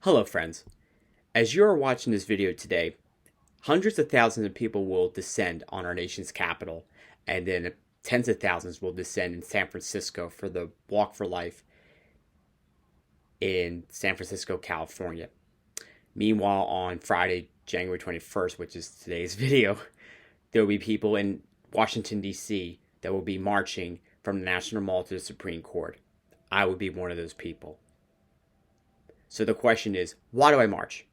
Hello friends. As you are watching this video today, hundreds of thousands of people will descend on our nation's capital, and then tens of thousands will descend in San Francisco for the Walk for Life in San Francisco, California. Meanwhile, on Friday, January 21st, which is today's video, there will be people in Washington, D.C. that will be marching from the National Mall to the Supreme Court. I would be one of those people. So the question is, why do I march?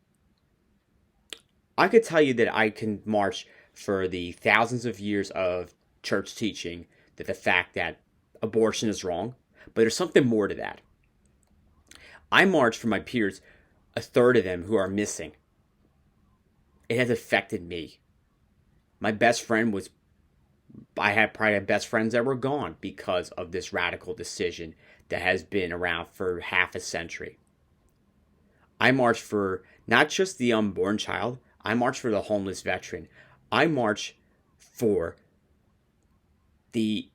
I could tell you that I can march for the thousands of years of church teaching that the fact that abortion is wrong, but there's something more to that. I march for my peers, a third of them who are missing. It has affected me. My best friend was, I had probably best friends that were gone because of this radical decision that has been around for half a century. I march for not just the unborn child, I march for the homeless veteran. I march for the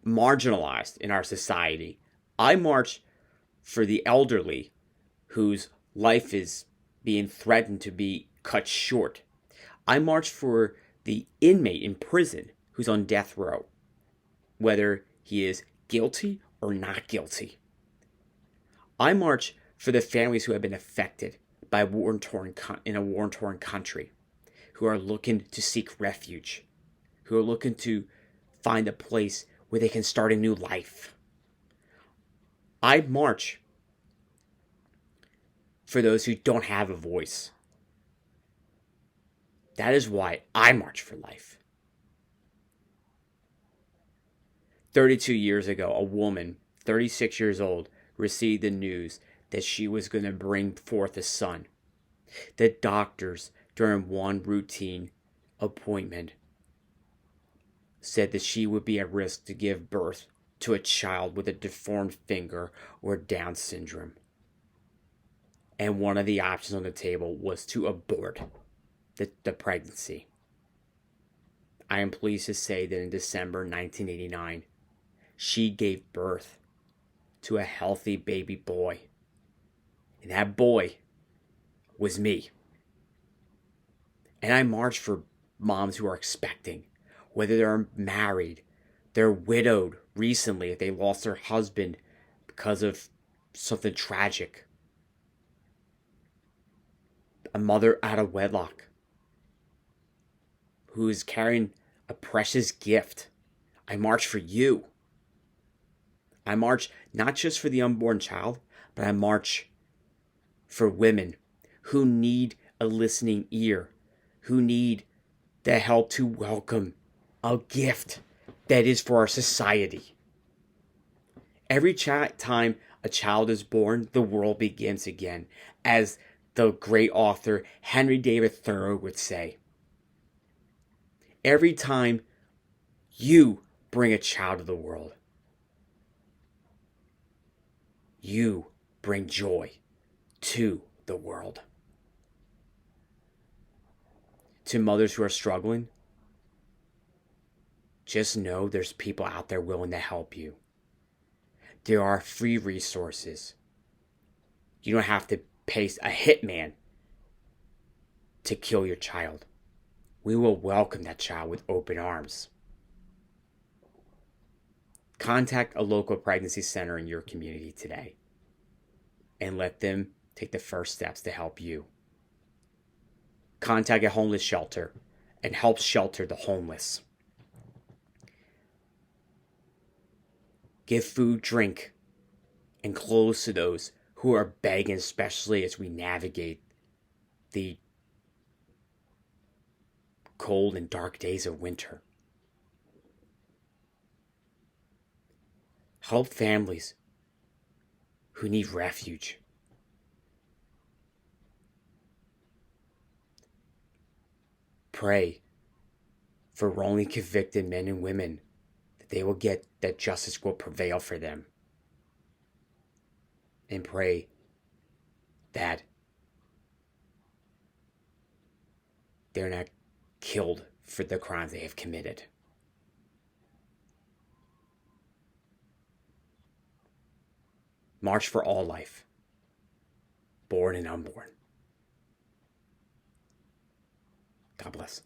marginalized in our society. I march for the elderly whose life is being threatened to be cut short. I march for the inmate in prison who's on death row, whether he is guilty or not guilty. I march for the families who have been affected by in a war-torn country, who are looking to seek refuge, who are looking to find a place where they can start a new life. I march for those who don't have a voice. That is why I march for life. 32 years ago, a woman, 36 years old, received the news that she was going to bring forth a son. The doctors, during one routine appointment, said that she would be at risk to give birth to a child with a deformed finger or Down syndrome. And one of the options on the table was to abort the pregnancy. I am pleased to say that in December 1989, she gave birth to a healthy baby boy. And that boy was me. And I march for moms who are expecting, whether they're married, they're widowed recently, if they lost their husband because of something tragic, a mother out of wedlock who is carrying a precious gift. I march for you. I march not just for the unborn child, but I march for women who need a listening ear, who need the help to welcome a gift that is for our society. Every time a child is born, the world begins again, as the great author Henry David Thoreau would say. Every time you bring a child to the world, you bring joy to the world. To mothers who are struggling, just know there's people out there willing to help you. There are free resources. You don't have to pay a hitman to kill your child. We will welcome that child with open arms. Contact a local pregnancy center in your community today and let them take the first steps to help you. Contact a homeless shelter and help shelter the homeless. Give food, drink, and clothes to those who are begging, especially as we navigate the cold and dark days of winter. Help families who need refuge. Pray for wrongly convicted men and women that they will get, that justice will prevail for them. And pray that they're not killed for the crimes they have committed. March for all life. born and unborn. God bless.